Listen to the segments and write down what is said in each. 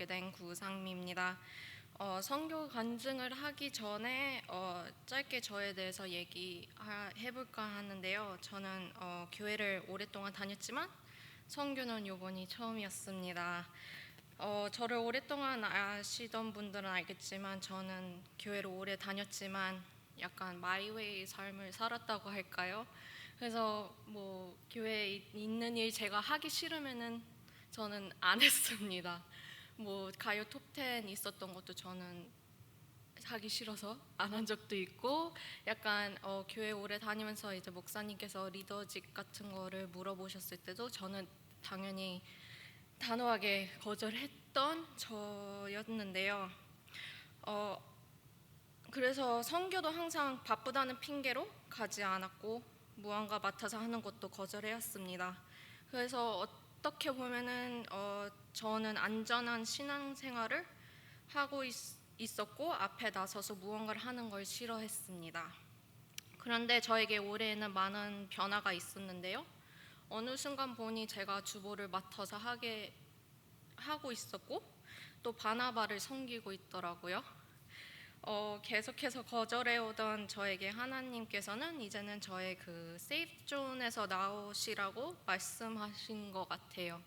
오게 된 구상미입니다. 선교 간증을 하기 전에 짧게 저에 대해서 얘기해볼까 하는데요. 저는 교회를 오랫동안 다녔지만 선교는 이번이 처음이었습니다. 저를 오랫동안 아시던 분들은 알겠지만 저는 교회를 오래 다녔지만 약간 마이웨이 삶을 살았다고 할까요? 그래서 뭐 교회에 있는 일 제가 하기 싫으면은 저는 안 했습니다. 뭐 가요 톱10 있었던 것도 저는 하기 싫어서 안 한 적도 있고, 약간 교회 오래 다니면서 이제 목사님께서 리더직 같은 거를 물어보셨을 때도 저는 당연히 단호하게 거절했던 저였는데요. 그래서 선교도 항상 바쁘다는 핑계로 가지 않았고 무언가 맡아서 하는 것도 거절해왔습니다. 그래서 어떻게 보면은 저는 안전한 신앙생활을 하고 있었고 앞에 나서서 무언가를 하는 걸 싫어했습니다. 그런데 저에게 올해에는 많은 변화가 있었는데요. 어느 순간 보니 제가 주보를 맡아서 하고 있었고 또 바나바를 섬기고 있더라고요. 계속해서 거절해오던 저에게 하나님께서는 이제는 저의 그 세이프 존에서 나오시라고 말씀하신 것 같아요.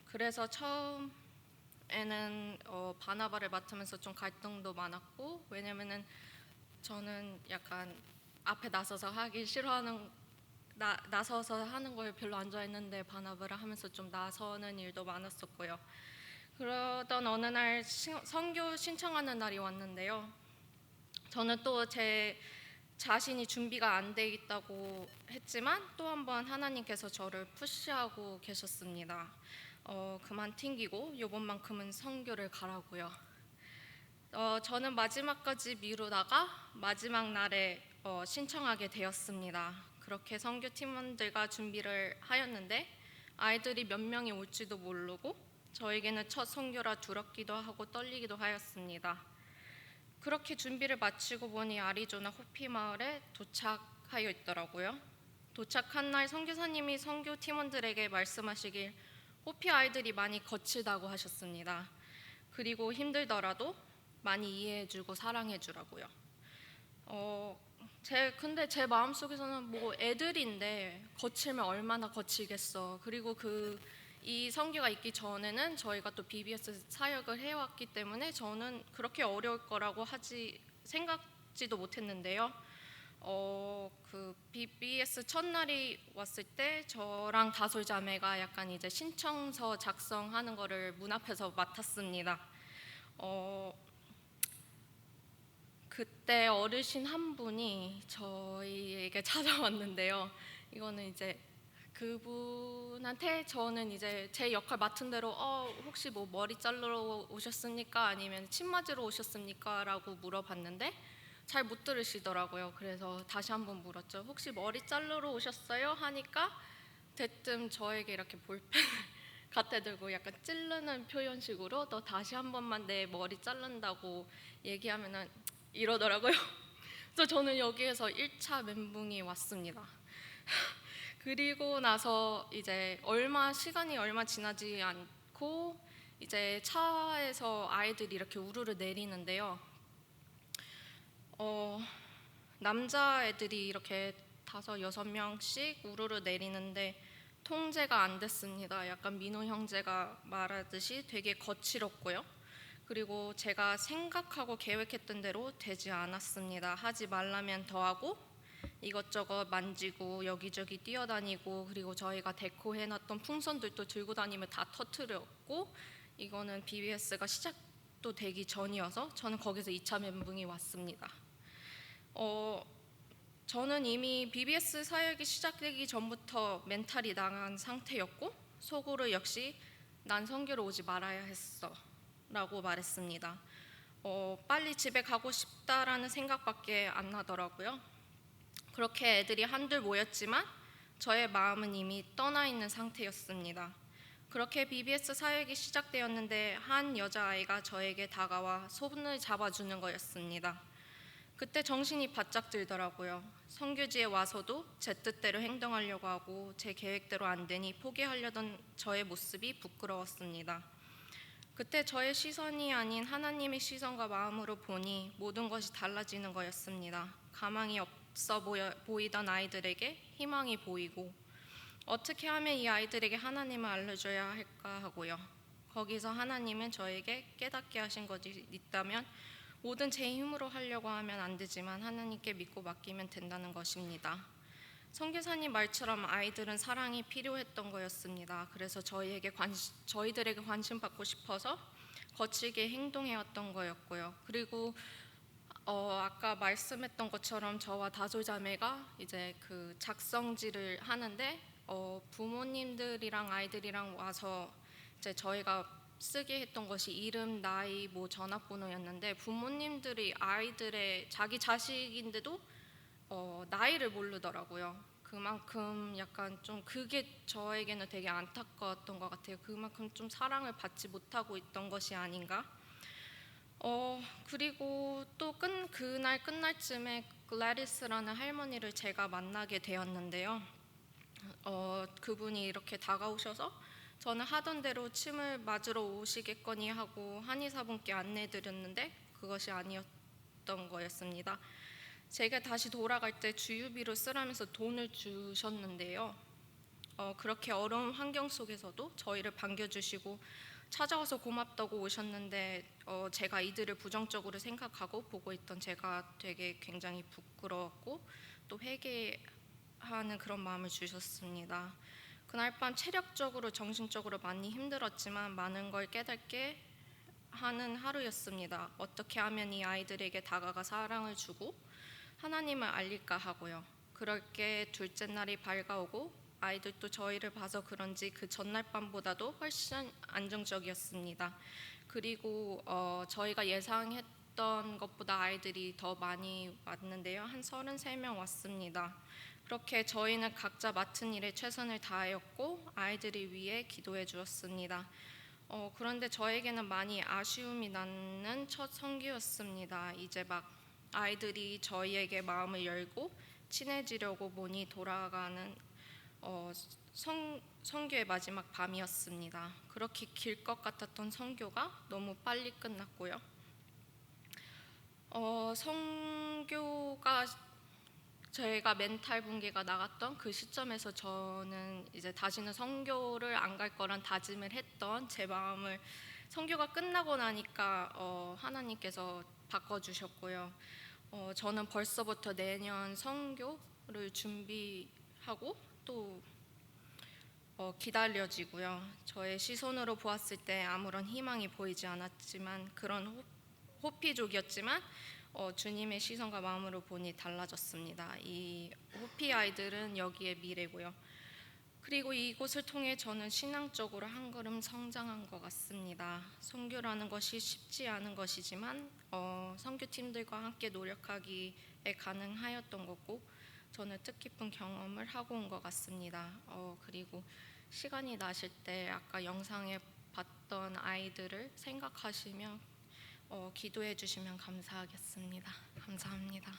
그래서 처음에는 바나바를 맡으면서 좀 갈등도 많았고, 왜냐면은 저는 약간 앞에 나서서 하기 싫어하는 나서서 하는 걸 별로 안 좋아했는데 바나바를 하면서 좀 나서는 일도 많았었고요. 그러던 어느 날 선교 신청하는 날이 왔는데요. 저는 또 제 자신이 준비가 안 돼 있다고 했지만 또 한 번 하나님께서 저를 푸시하고 계셨습니다. 그만 튕기고 이번만큼은 선교를 가라고요. 저는 마지막까지 미루다가 마지막 날에 신청하게 되었습니다. 그렇게 선교 팀원들과 준비를 하였는데 아이들이 몇 명이 올지도 모르고 저에게는 첫 선교라 두렵기도 하고 떨리기도 하였습니다. 그렇게 준비를 마치고 보니 아리조나 호피 마을에 도착하여 있더라고요. 도착한 날 선교사님이 선교 팀원들에게 말씀하시길 호피 아이들이 많이 거칠다고 하셨습니다. 그리고 힘들더라도 많이 이해해주고 사랑해주라고요. 근데 제 마음속에서는 뭐 애들인데 거칠면 얼마나 거칠겠어. 그리고 이 선교가 있기 전에는 저희가 또 BBS 사역을 해왔기 때문에 저는 그렇게 어려울 거라고 생각지도 못했는데요. 그 BBS 첫날이 왔을 때 저랑 다솔 자매가 약간 이제 신청서 작성하는 거를 문 앞에서 맡았습니다. 그때 어르신 한 분이 저희에게 찾아왔는데요. 이거는 이제 그분한테 저는 이제 제 역할 맡은 대로 혹시 뭐 머리 자르러 오셨습니까? 아니면 침 맞으러 오셨습니까? 라고 물어봤는데 잘 못 들으시더라고요. 그래서 다시 한번 물었죠. 혹시 머리 자르러 오셨어요? 하니까 대뜸 저에게 이렇게 볼펜을 갖다 들고 약간 찌르는 표현식으로 너 다시 한 번만 내 머리 자른다고 얘기하면은 이러더라고요. 그래서 저는 여기에서 1차 멘붕이 왔습니다. 그리고 나서 이제 시간이 얼마 지나지 않고 이제 차에서 아이들이 이렇게 우르르 내리는데요. 남자애들이 이렇게 5, 6명씩 우르르 내리는데 통제가 안 됐습니다. 약간 민호 형제가 말하듯이 되게 거칠었고요. 그리고 제가 생각하고 계획했던 대로 되지 않았습니다. 하지 말라면 더하고 이것저것 만지고 여기저기 뛰어다니고, 그리고 저희가 데코해놨던 풍선들도 들고 다니면 다 터트렸고, 이거는 BBS가 시작도 되기 전이어서 저는 거기서 2차 멘붕이 왔습니다. 저는 이미 BBS 사역이 시작되기 전부터 멘탈이 나간 상태였고 속으로 역시 난 선교로 오지 말아야 했어 라고 말했습니다. 빨리 집에 가고 싶다라는 생각밖에 안 나더라고요. 그렇게 애들이 한둘 모였지만 저의 마음은 이미 떠나 있는 상태였습니다. 그렇게 BBS 사역이 시작되었는데 한 여자아이가 저에게 다가와 손을 잡아주는 거였습니다. 그때 정신이 바짝 들더라고요. 선교지에 와서도 제 뜻대로 행동하려고 하고 제 계획대로 안 되니 포기하려던 저의 모습이 부끄러웠습니다. 그때 저의 시선이 아닌 하나님의 시선과 마음으로 보니 모든 것이 달라지는 거였습니다. 가망이 없어 보이던 아이들에게 희망이 보이고 어떻게 하면 이 아이들에게 하나님을 알려줘야 할까 하고요. 거기서 하나님은 저에게 깨닫게 하신 것이 있다면 모든 제 힘으로 하려고 하면 안 되지만 하나님께 믿고 맡기면 된다는 것입니다. 선교사님 말처럼 아이들은 사랑이 필요했던 거였습니다. 그래서 저희들에게 관심 받고 싶어서 거칠게 행동해왔던 거였고요. 그리고 아까 말씀했던 것처럼 저와 다소자매가 이제 그 작성지를 하는데 부모님들이랑 아이들이랑 와서 이제 저희가 쓰게 했던 것이 이름, 나이, 뭐 전화번호였는데 부모님들이 아이들의 자기 자식인데도 나이를 모르더라고요. 그만큼 약간 좀 그게 저에게는 되게 안타까웠던 것 같아요. 그만큼 좀 사랑을 받지 못하고 있던 것이 아닌가. 그리고 또 그날 끝날쯤에 글래디스라는 할머니를 제가 만나게 되었는데요. 그분이 이렇게 다가오셔서 저는 하던 대로 침을 맞으러 오시겠거니 하고 한의사분께 안내드렸는데 그것이 아니었던 거였습니다. 제가 다시 돌아갈 때 주유비로 쓰라면서 돈을 주셨는데요. 그렇게 어려운 환경 속에서도 저희를 반겨주시고 찾아와서 고맙다고 오셨는데 제가 이들을 부정적으로 생각하고 보고 있던 제가 되게 굉장히 부끄러웠고 또 회개하는 그런 마음을 주셨습니다. 그날 밤 체력적으로 정신적으로 많이 힘들었지만 많은 걸 깨닫게 하는 하루였습니다. 어떻게 하면 이 아이들에게 다가가 사랑을 주고 하나님을 알릴까 하고요. 그렇게 둘째 날이 밝아오고 아이들도 저희를 봐서 그런지 그 전날 밤보다도 훨씬 안정적이었습니다. 그리고 저희가 예상했던 것보다 아이들이 더 많이 왔는데요. 한 33명 왔습니다. 그렇게 저희는 각자 맡은 일에 최선을 다하였고 아이들을 위해 기도해 주었습니다. 그런데 저에게는 많이 아쉬움이 남는 첫 선교였습니다. 이제 막 아이들이 저희에게 마음을 열고 친해지려고 보니 돌아가는 선교의 마지막 밤이었습니다. 그렇게 길 것 같았던 선교가 너무 빨리 끝났고요. 선교가 저희가 멘탈 붕괴가 나갔던 그 시점에서 저는 이제 다시는 선교를 안 갈 거란 다짐을 했던 제 마음을 선교가 끝나고 나니까 하나님께서 바꿔주셨고요. 저는 벌써부터 내년 선교를 준비하고 또 기다려지고요. 저의 시선으로 보았을 때 아무런 희망이 보이지 않았지만 그런 호피족이었지만 주님의 시선과 마음으로 보니 달라졌습니다. 이 호피 아이들은 여기에 미래고요. 그리고 이곳을 통해 저는 신앙적으로 한 걸음 성장한 것 같습니다. 선교라는 것이 쉽지 않은 것이지만 선교팀들과 함께 노력하기에 가능하였던 거고 저는 뜻깊은 경험을 하고 온 것 같습니다. 그리고 시간이 나실 때 아까 영상에 봤던 아이들을 생각하시며 기도해 주시면 감사하겠습니다. 감사합니다.